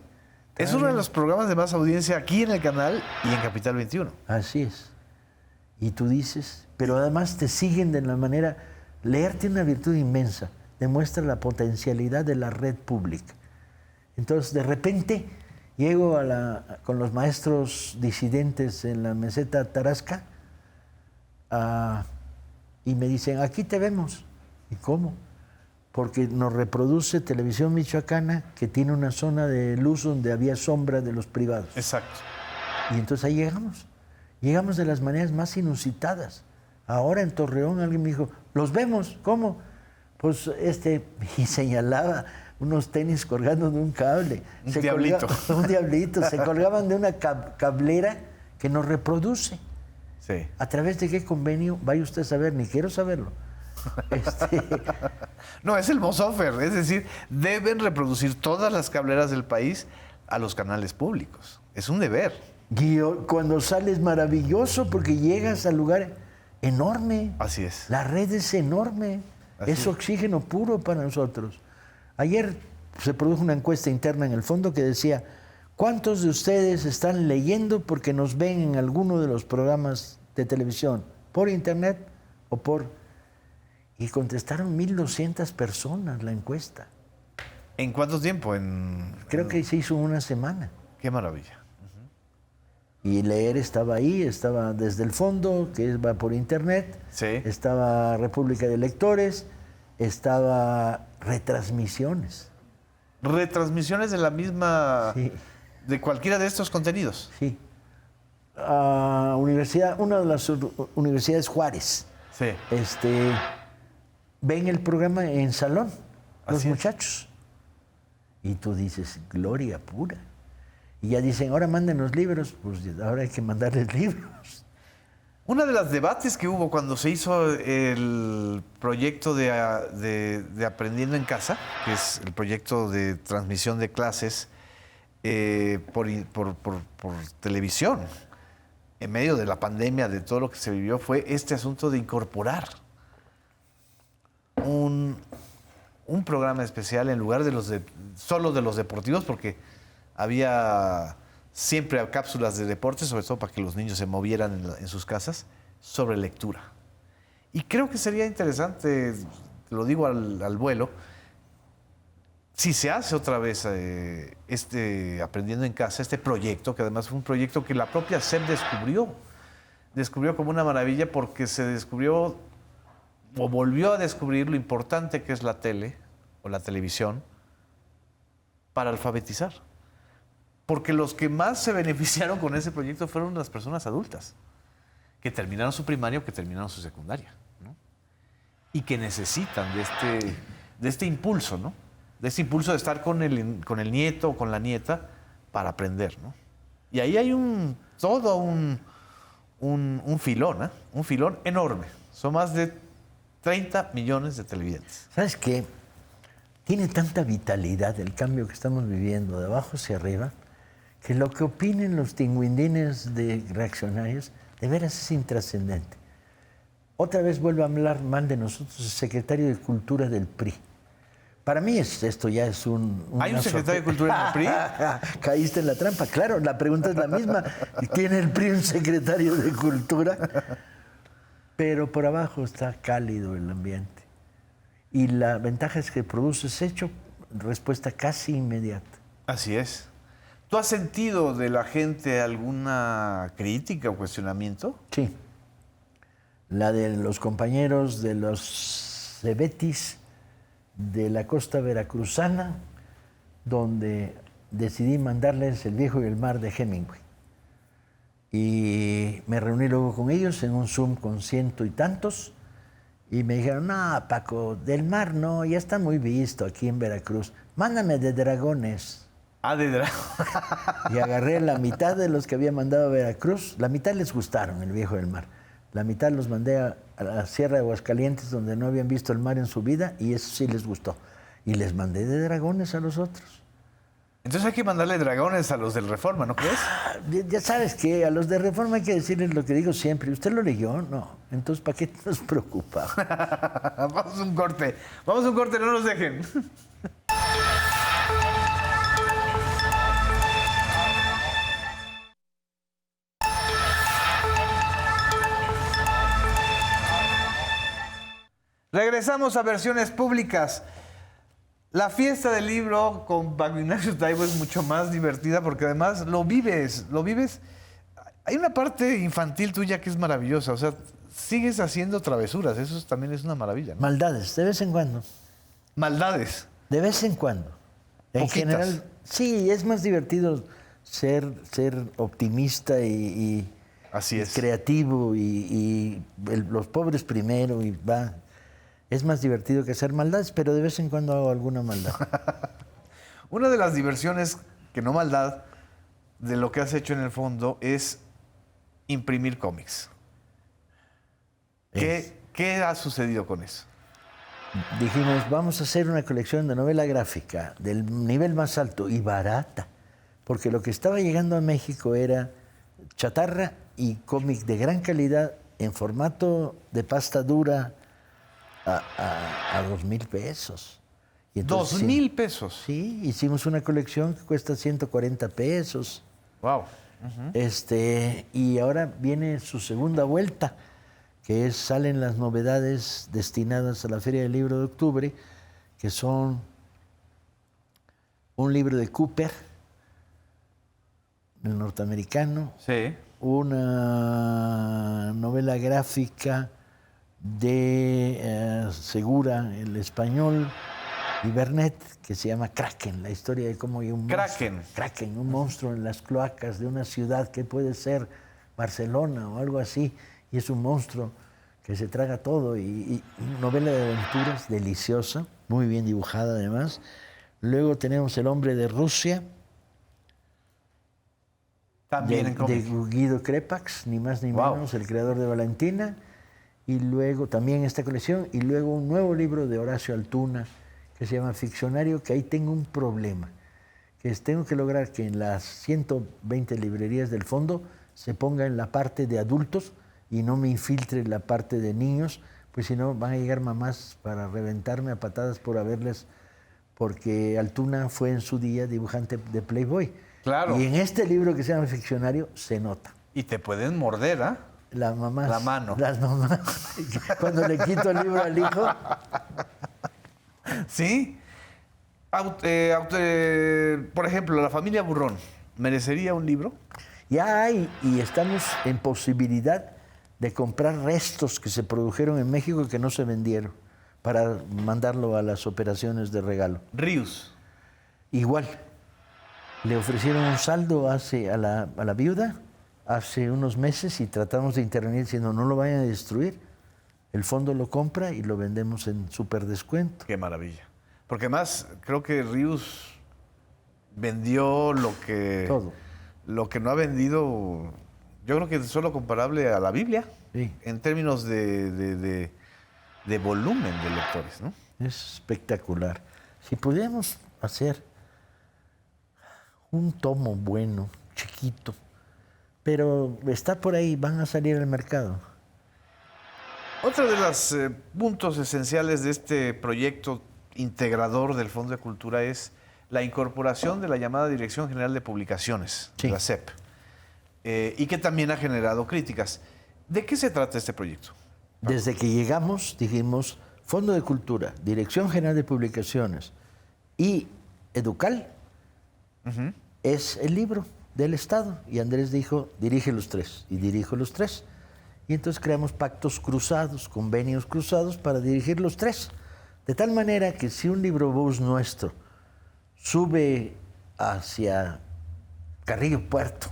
Es uno de los programas de más audiencia aquí en el canal y en Capital 21. Así es. Y tú dices, pero además te siguen de la manera... Leer tiene una virtud inmensa. Demuestra la potencialidad de la red pública. Entonces, de repente, llego con los maestros disidentes en la meseta Tarasca y me dicen, aquí te vemos. ¿Y cómo? Porque nos reproduce Televisión Michoacana, que tiene una zona de luz donde había sombra de los privados. Exacto. Y entonces ahí llegamos. Llegamos de las maneras más inusitadas. Ahora en Torreón alguien me dijo, ¿los vemos? ¿Cómo? Pues y señalaba unos tenis colgando de un cable. Un diablito. Un diablito. Se colgaban de una cablera que nos reproduce. Sí. ¿A través de qué convenio? Vaya usted a saber, ni quiero saberlo. No, es el Mosofer, es decir, deben reproducir todas las cableras del país a los canales públicos. Es un deber. Y cuando sales maravilloso porque llegas al lugar enorme. Así es. La red es enorme. Así es oxígeno puro para nosotros. Ayer se produjo una encuesta interna en el fondo que decía, ¿cuántos de ustedes están leyendo porque nos ven en alguno de los programas de televisión? ¿Por internet o por...? Y contestaron 1,200 personas la encuesta. ¿En cuánto tiempo? Creo que se hizo una semana. Qué maravilla. Y leer estaba ahí, estaba desde el fondo, que va por internet, Sí. estaba República de Lectores, estaba retransmisiones. Retransmisiones de la misma... Sí. De cualquiera de estos contenidos. Sí. Una de las universidades Juárez. Sí. Ven el programa en salón, los Así es. muchachos. Y tú dices, gloria pura. Y ya dicen, ahora mándenos libros. Pues ahora hay que mandarles libros. Una de las debates que hubo cuando se hizo el proyecto de Aprendiendo en Casa, que es el proyecto de transmisión de clases por televisión, en medio de la pandemia, de todo lo que se vivió, fue este asunto de incorporar un programa especial en lugar de solo de los deportivos, porque había siempre cápsulas de deporte, sobre todo para que los niños se movieran en sus casas, sobre lectura. Y creo que sería interesante, lo digo al vuelo, si se hace otra vez Aprendiendo en Casa, este proyecto, que además fue un proyecto que la propia SEP descubrió como una maravilla, porque se descubrió o volvió a descubrir lo importante que es la tele o la televisión para alfabetizar. Porque los que más se beneficiaron con ese proyecto fueron las personas adultas, que terminaron su primaria o que terminaron su secundaria, ¿no? Y que necesitan de este impulso, ¿no? De este impulso de estar con el nieto o con la nieta para aprender, ¿no? Y ahí hay todo un filón, ¿eh? Un filón enorme. Son más de 30 millones de televidentes. ¿Sabes qué? Tiene tanta vitalidad el cambio que estamos viviendo de abajo hacia arriba, que lo que opinen los tinguindines de reaccionarios de veras es intrascendente. Otra vez vuelve a hablar mal de nosotros el secretario de Cultura del PRI. Para mí esto ya es ¿Hay un secretario de Cultura en el PRI? Caíste en la trampa, claro, la pregunta es la misma. ¿Tiene el PRI un secretario de Cultura? Pero por abajo está cálido el ambiente. Y la ventaja es que produces hecho respuesta casi inmediata. Así es. ¿Tú has sentido de la gente alguna crítica o cuestionamiento? Sí. La de los compañeros de los Cebetis de la costa veracruzana, donde decidí mandarles El viejo y el mar de Hemingway. Y me reuní luego con ellos en un Zoom con 100 y tantos, y me dijeron, no, Paco, del mar no, ya está muy visto aquí en Veracruz. Mándame de dragones. Ah, de dragones. Y agarré la mitad de los que había mandado a Veracruz. La mitad les gustaron El viejo del mar. La mitad los mandé a la Sierra de Aguascalientes, donde no habían visto el mar en su vida, y eso sí les gustó. Y les mandé de dragones a los otros. Entonces hay que mandarle dragones a los del Reforma, ¿no crees? Ya sabes que a los de Reforma hay que decirles lo que digo siempre. ¿Usted lo leyó? No. Entonces, ¿para qué nos preocupa? Vamos a un corte, no nos dejen. Regresamos a Versiones Públicas. La fiesta del libro con Paco Ignacio Taibo es mucho más divertida porque además lo vives. Hay una parte infantil tuya que es maravillosa, o sea, sigues haciendo travesuras, eso también es una maravilla, ¿no? Maldades, de vez en cuando. Maldades. De vez en cuando. En Poquitas. general, sí, es más divertido ser optimista y Así es. creativo los pobres primero y va. Es más divertido que hacer maldades, pero de vez en cuando hago alguna maldad. Una de las diversiones, que no maldad, de lo que has hecho en el fondo es imprimir cómics. ¿Qué ha sucedido con eso? Dijimos, vamos a hacer una colección de novela gráfica del nivel más alto y barata, porque lo que estaba llegando a México era chatarra y cómic de gran calidad en formato de pasta dura a 2,000 pesos. Y entonces, 2,000 pesos. Sí, hicimos una colección que cuesta 140 pesos. Wow. Y ahora viene su segunda vuelta, que salen las novedades destinadas a la Feria del Libro de Octubre, que son un libro de Cooper, el norteamericano, Sí. una novela gráfica de Segura, el español, y Bernet, que se llama Kraken, la historia de cómo hay un Kraken. un monstruo en las cloacas de una ciudad que puede ser Barcelona o algo así, y es un monstruo que se traga todo, y novela de aventuras deliciosa, muy bien dibujada además. Luego tenemos El hombre de Rusia, También en de cómic. Guido Crepax, ni más ni Wow. menos, el creador de Valentina, y luego también esta colección, y luego un nuevo libro de Horacio Altuna, que se llama Ficcionario, que ahí tengo un problema, que tengo que lograr que en las 120 librerías del fondo se ponga en la parte de adultos y no me infiltre la parte de niños, pues si no van a llegar mamás para reventarme a patadas por haberles, porque Altuna fue en su día dibujante de Playboy. Claro. Y en este libro que se llama Ficcionario se nota. Y te pueden morder, ¿ah? Las mamás. La mano. Las mamás. Cuando le quito el libro al hijo. Sí. Por ejemplo, la familia Burrón, ¿merecería un libro? Ya hay, y estamos en posibilidad de comprar restos que se produjeron en México y que no se vendieron para mandarlo a las operaciones de regalo. Ríos. Igual, le ofrecieron un saldo a la viuda hace unos meses y tratamos de intervenir diciendo no lo vayan a destruir. El fondo lo compra y lo vendemos en súper descuento. Qué maravilla. Porque además creo que Ríos vendió Todo. lo que no ha vendido, yo creo que es solo comparable a la Biblia, Sí. en términos de volumen de lectores, ¿no? Es espectacular. Si pudiéramos hacer un tomo bueno, chiquito, pero está por ahí, van a salir al mercado. Otro de los puntos esenciales de este proyecto integrador del Fondo de Cultura es la incorporación de la llamada Dirección General de Publicaciones, Sí. la SEP, y que también ha generado críticas. ¿De qué se trata este proyecto? Desde que llegamos dijimos Fondo de Cultura, Dirección General de Publicaciones y Educal es el libro del Estado. Y Andrés dijo, dirige los tres. Y dirijo los tres. Y entonces creamos pactos cruzados, convenios cruzados para dirigir los tres. De tal manera que si un libro bus nuestro sube hacia Carrillo Puerto,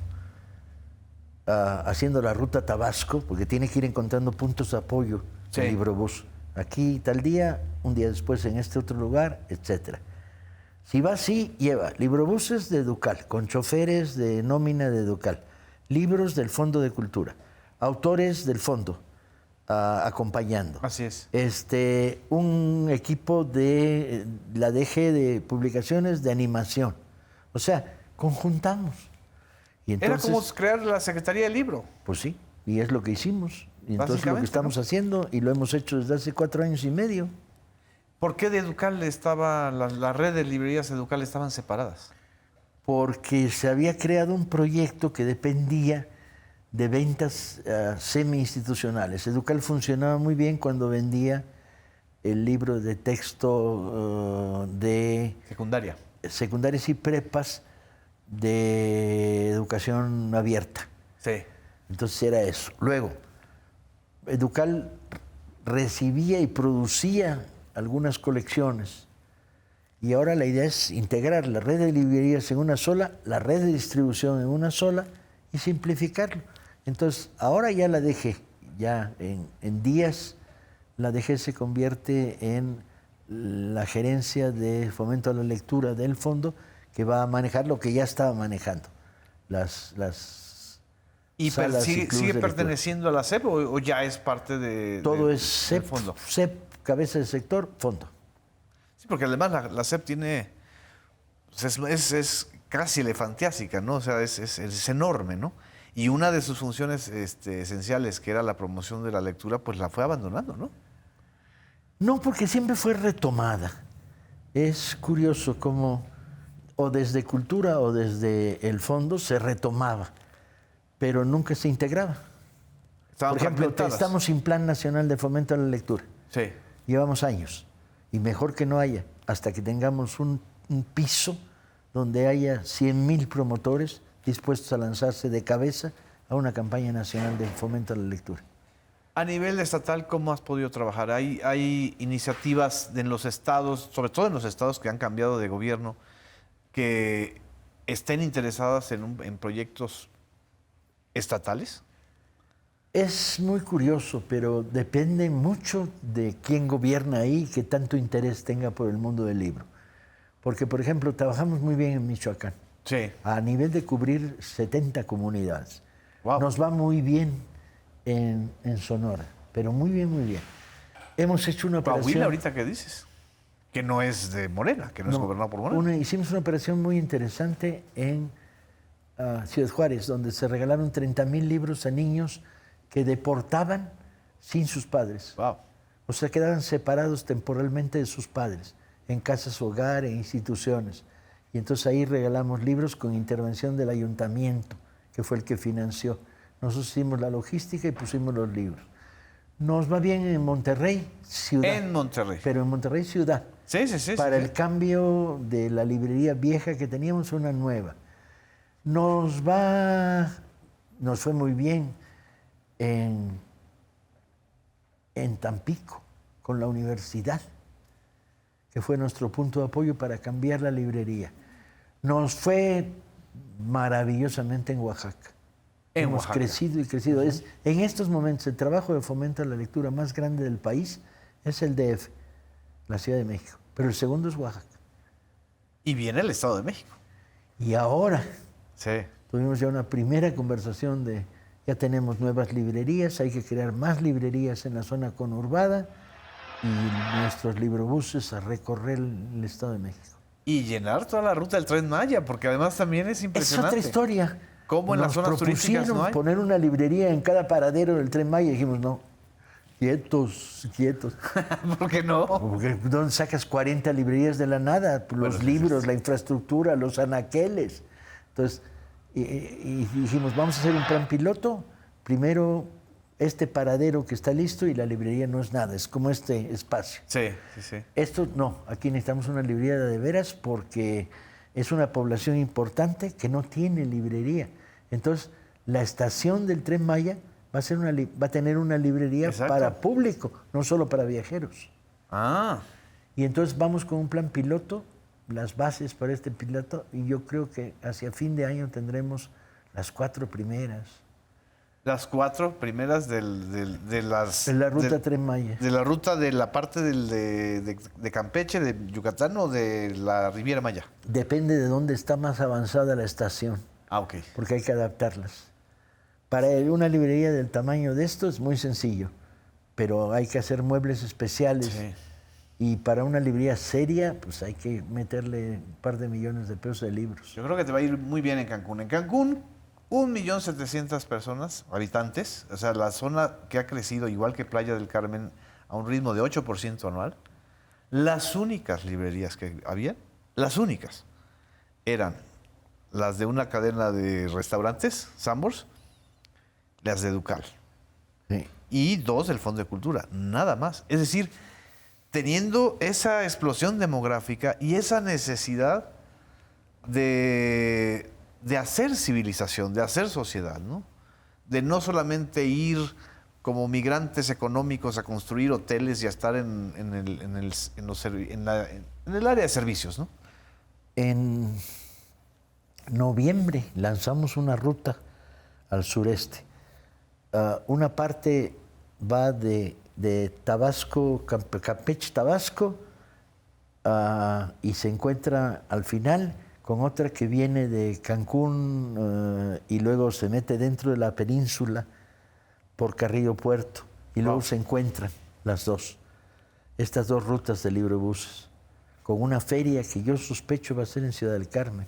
haciendo la ruta Tabasco, porque tiene que ir encontrando puntos de apoyo Sí. el librobús. Aquí tal día, un día después en este otro lugar, etcétera. Si va así, lleva librobuses de Educal, con choferes de nómina de Educal, libros del Fondo de Cultura, autores del Fondo acompañando. Así es. Un equipo de la DG de publicaciones de animación. O sea, conjuntamos. Y entonces, Era como crear la Secretaría del Libro. pues sí, y es lo que hicimos. Y entonces lo Básicamente, que estamos ¿no? haciendo, y lo hemos hecho desde hace 4 años y medio. ¿Por qué de Educal la red de librerías Educal estaban separadas? Porque se había creado un proyecto que dependía de ventas semi-institucionales. Educal funcionaba muy bien cuando vendía el libro de texto de Secundaria. secundarias y prepas de educación abierta. Sí. Entonces era eso. Luego, Educal recibía y producía algunas colecciones. Y ahora la idea es integrar la red de librerías en una sola, la red de distribución en una sola y simplificarlo. Entonces, ahora ya la DG, ya en días, la DG se convierte en la gerencia de fomento a la lectura del fondo, que va a manejar lo que ya estaba manejando, las ¿Y salas sigue, y clubes sigue de perteneciendo a la SEP o ya es parte todo es del CEP, fondo? CEP, cabeza de sector, fondo. Sí, porque además la SEP tiene, pues es casi elefantiásica, ¿no? O sea, es enorme, ¿no? Y una de sus funciones esenciales, que era la promoción de la lectura, pues la fue abandonando, ¿no? No, porque siempre fue retomada. Es curioso cómo o desde cultura o desde el fondo se retomaba, pero nunca se integraba. Estaban Por ejemplo, fragmentadas. estamos sin Plan Nacional de Fomento a la Lectura. Sí. Llevamos años. Y mejor que no haya, hasta que tengamos un piso donde haya 100,000 promotores dispuestos a lanzarse de cabeza a una campaña nacional de fomento a la lectura. A nivel estatal, ¿cómo has podido trabajar? ¿Hay iniciativas en los estados, sobre todo en los estados que han cambiado de gobierno, que estén interesadas en proyectos estatales? Es muy curioso, pero depende mucho de quién gobierna ahí y qué tanto interés tenga por el mundo del libro. Porque, por ejemplo, trabajamos muy bien en Michoacán. Sí. A nivel de cubrir 70 comunidades. Wow. Nos va muy bien en Sonora, pero muy bien, muy bien. Hemos hecho una operación... Coahuila, ahorita que dices, que no es de Morena, que no es gobernado por Morena. Hicimos una operación muy interesante en Ciudad Juárez, donde se regalaron 30,000 libros a niños que deportaban sin sus padres. Wow. O sea, quedaban separados temporalmente de sus padres, en casas hogar, en instituciones. Y entonces ahí regalamos libros con intervención del ayuntamiento, que fue el que financió. Nosotros hicimos la logística y pusimos los libros. Nos va bien en Monterrey, ciudad. En Monterrey. Pero en Monterrey, ciudad. Sí. Para sí. el cambio de la librería vieja que teníamos, una nueva. Nos fue muy bien en Tampico, con la universidad, que fue nuestro punto de apoyo para cambiar la librería. Nos fue maravillosamente en Oaxaca. Hemos Oaxaca. crecido y crecido. En estos momentos, el trabajo de fomento a la lectura más grande del país es el DF, la Ciudad de México. Pero el segundo es Oaxaca. Y viene el Estado de México. Y ahora Sí. tuvimos ya una primera conversación de, ya tenemos nuevas librerías, hay que crear más librerías en la zona conurbada y nuestros librobuses a recorrer el Estado de México. Y llenar toda la ruta del Tren Maya, porque además también es Es impresionante. otra historia. ¿Cómo en las zonas turísticas no hay? Poner una librería en cada paradero del Tren Maya y dijimos, no, quietos. ¿Por qué no? Porque ¿dónde sacas 40 librerías de la nada? Los libros, la infraestructura, los anaqueles. Entonces, y dijimos, vamos a hacer un plan piloto. Primero, este paradero que está listo y la librería no es nada, es como este espacio. Sí. Esto no, aquí necesitamos una librería de veras porque es una población importante que no tiene librería. Entonces, la estación del Tren Maya va a tener una librería Exacto. para público, no solo para viajeros. Ah. Y entonces vamos con un plan piloto, las bases para este piloto, y yo creo que hacia fin de año tendremos las 4 primeras. Las 4 primeras de las... De la ruta Tren Maya. De la ruta de la parte de Campeche, de Yucatán o de la Riviera Maya. Depende de dónde está más avanzada la estación, Ah, ok. porque hay que adaptarlas. Para una librería del tamaño de esto es muy sencillo, pero hay que hacer muebles especiales. Sí. Y para una librería seria, pues hay que meterle un par de millones de pesos de libros. Yo creo que te va a ir muy bien en Cancún. En Cancún, 1,700,000 personas, habitantes. O sea, la zona que ha crecido, igual que Playa del Carmen, a un ritmo de 8% anual. Las únicas librerías que había, las únicas, eran las de una cadena de restaurantes, Sambors, las de Ducal. Sí. Y 2 del Fondo de Cultura, nada más. Es decir, teniendo esa explosión demográfica y esa necesidad de hacer civilización, de hacer sociedad, ¿no? De no solamente ir como migrantes económicos a construir hoteles y a estar en el área de servicios, ¿no? En noviembre lanzamos una ruta al sureste. Una parte va de Tabasco, Campeche, Tabasco, y se encuentra al final con otra que viene de Cancún y luego se mete dentro de la península por Carrillo Puerto y luego se encuentran las dos, estas dos rutas de librebuses, con una feria que yo sospecho va a ser en Ciudad del Carmen.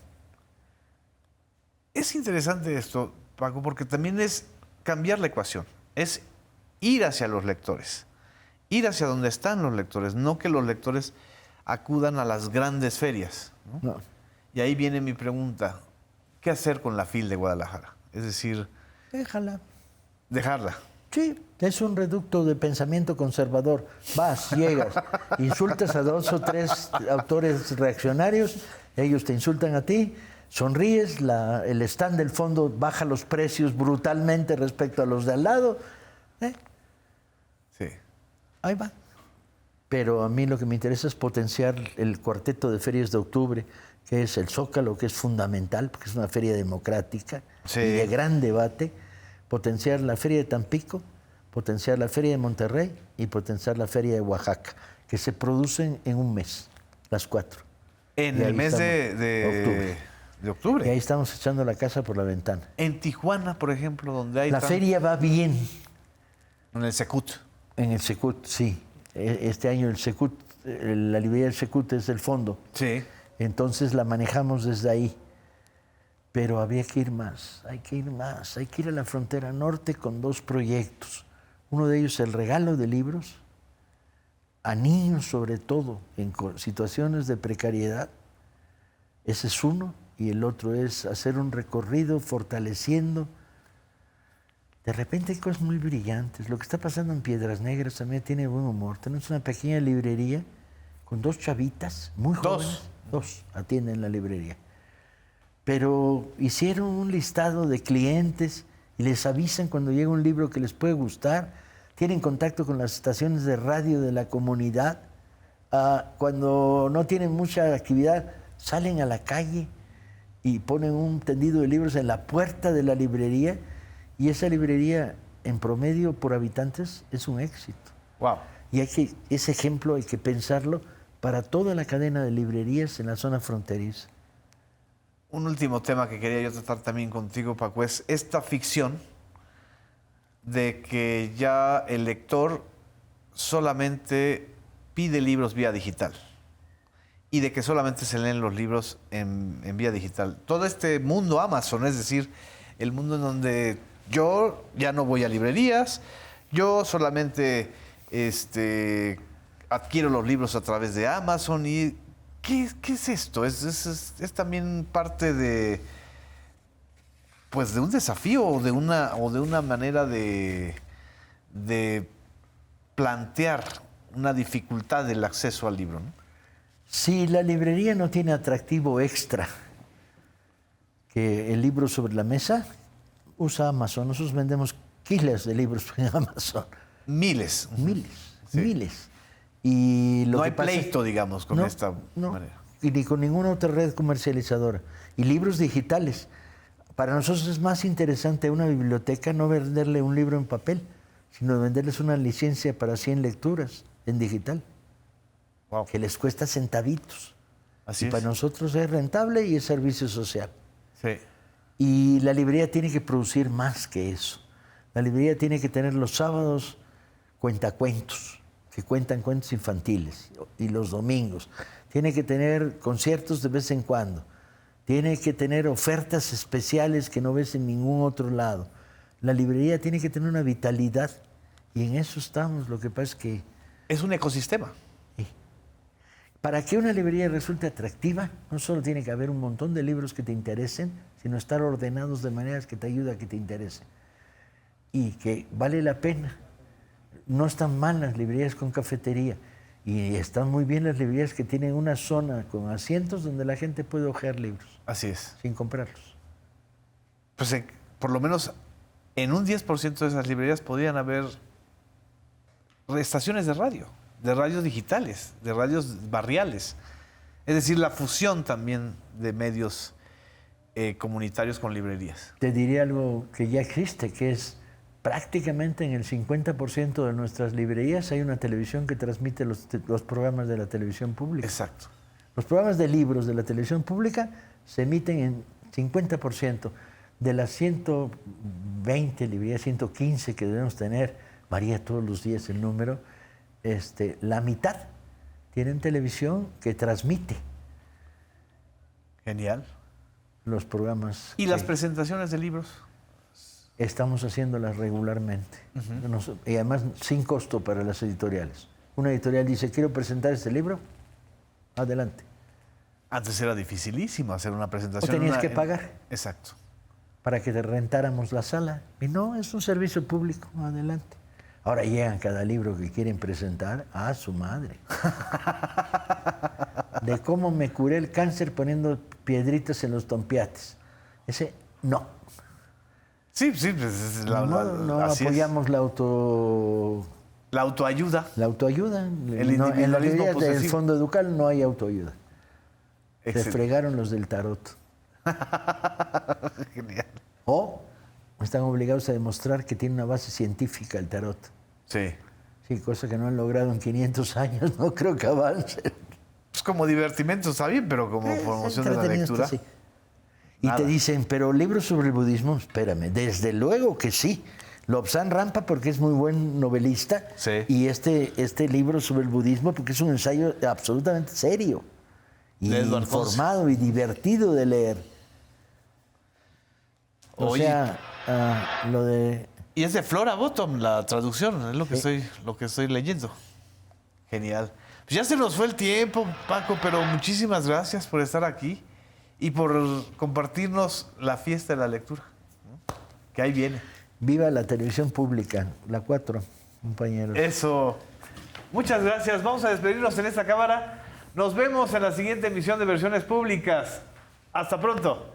Es interesante esto, Paco, porque también es cambiar la ecuación, es ir hacia los lectores, ir hacia donde están los lectores, no que los lectores acudan a las grandes ferias, ¿no? No. Y ahí viene mi pregunta, ¿qué hacer con la FIL de Guadalajara? Es decir, Déjala. dejarla. Sí, es un reducto de pensamiento conservador. Vas, llegas, insultas a 2 o 3 autores reaccionarios, ellos te insultan a ti, sonríes, el stand del fondo baja los precios brutalmente respecto a los de al lado. Sí. Ahí va. Pero a mí lo que me interesa es potenciar el cuarteto de ferias de octubre, que es el Zócalo, que es fundamental, porque es una feria democrática Sí. y de gran debate. Potenciar la feria de Tampico, potenciar la feria de Monterrey y potenciar la feria de Oaxaca, que se producen en un mes, las 4. En Y el ahí mes estamos, de octubre. Y ahí estamos echando la casa por la ventana. En Tijuana, por ejemplo, donde hay... La feria va bien. En el Secut. En el Secut, sí. Este año el Secut, la librería del Secut es el fondo. Sí. Entonces la manejamos desde ahí. Pero había que ir más, hay que ir más. Hay que ir a la frontera norte con 2 proyectos. Uno de ellos el regalo de libros a niños, sobre todo, en situaciones de precariedad. Ese es uno. Y el otro es hacer un recorrido fortaleciendo. De repente hay cosas muy brillantes. Lo que está pasando en Piedras Negras también tiene buen humor. Tenemos una pequeña librería con 2 chavitas muy jóvenes. 2 atienden la librería. Pero hicieron un listado de clientes y les avisan cuando llega un libro que les puede gustar. Tienen contacto con las estaciones de radio de la comunidad. Cuando no tienen mucha actividad, salen a la calle y ponen un tendido de libros en la puerta de la librería. Y esa librería, en promedio por habitantes, es un éxito. Wow. Y ese ejemplo hay que pensarlo para toda la cadena de librerías en la zona fronteriza. Un último tema que quería yo tratar también contigo, Paco, es esta ficción de que ya el lector solamente pide libros vía digital y de que solamente se leen los libros en vía digital. Todo este mundo Amazon, es decir, el mundo en donde yo ya no voy a librerías, yo solamente adquiero los libros a través de Amazon y... ¿Qué es esto? Es también parte de, pues, de un desafío o de una manera de plantear una dificultad del acceso al libro, ¿no? Si la librería no tiene atractivo extra que el libro sobre la mesa, usa Amazon. Nosotros vendemos kilos de libros en Amazon. Miles. Sí. Miles. Y lo no que hay pasa pleito, digamos, con esta manera. Y ni con ninguna otra red comercializadora. Y libros digitales. Para nosotros es más interesante a una biblioteca no venderle un libro en papel, sino venderles una licencia para 100 lecturas en digital. Wow. Que les cuesta centavitos. Así es. Para nosotros es rentable y es servicio social. Sí. Y la librería tiene que producir más que eso. La librería tiene que tener los sábados cuentacuentos, que cuentan cuentos infantiles, y los domingos. Tiene que tener conciertos de vez en cuando. Tiene que tener ofertas especiales que no ves en ningún otro lado. La librería tiene que tener una vitalidad y en eso estamos. Lo que pasa es que... Es un ecosistema. Para que una librería resulte atractiva, no solo tiene que haber un montón de libros que te interesen, sino estar ordenados de maneras que te ayuden a que te interesen. Y que vale la pena. No están mal las librerías con cafetería. Y están muy bien las librerías que tienen una zona con asientos donde la gente puede hojear libros. Así es. Sin comprarlos. Pues por lo menos en un 10% de esas librerías podrían haber estaciones de radios digitales, de radios barriales. Es decir, la fusión también de medios comunitarios con librerías. Te diré algo que ya existe, que es prácticamente en el 50% de nuestras librerías hay una televisión que transmite los programas de la televisión pública. Exacto. Los programas de libros de la televisión pública se emiten en 50%. De las 120 librerías, 115 que debemos tener, varía todos los días el número, la mitad tienen televisión que transmite. Genial. Los programas. ¿Y las presentaciones de libros? Estamos haciéndolas regularmente. Y además sin costo para las editoriales. Una editorial dice, quiero presentar este libro, adelante. Antes era dificilísimo hacer una presentación. O tenías que pagar. Exacto. Para que te rentáramos la sala. Y no, es un servicio público, adelante. Ahora llegan cada libro que quieren presentar a su madre. De cómo me curé el cáncer poniendo piedritas en los tompiates. Ese, no. Sí, pues, No apoyamos la autoayuda. La autoayuda. El en las librerías del posesivo. Fondo Educal no hay autoayuda. Excelente. Se fregaron los del tarot. Genial. O están obligados a demostrar que tiene una base científica el tarot. Sí. Sí, cosa que no han logrado en 500 años. No creo que avancen. Pues como divertimento está bien, pero como promoción de la lectura. Sí. Y nada. te dicen, pero libros sobre el budismo, espérame, desde luego que sí. Lobsang Rampa porque es muy buen novelista. Sí. Y este libro sobre el budismo porque es un ensayo absolutamente serio. Y De Edward informado y divertido de leer. O Oye. sea, lo de... Y es de Flora Bottom la traducción, es lo que estoy leyendo. Genial. Pues ya se nos fue el tiempo, Paco, pero muchísimas gracias por estar aquí y por compartirnos la fiesta de la lectura, ¿no? Que ahí viene. Viva la televisión pública, la 4, compañeros. Eso. Muchas gracias. Vamos a despedirnos en esta cámara. Nos vemos en la siguiente emisión de Versiones Públicas. Hasta pronto.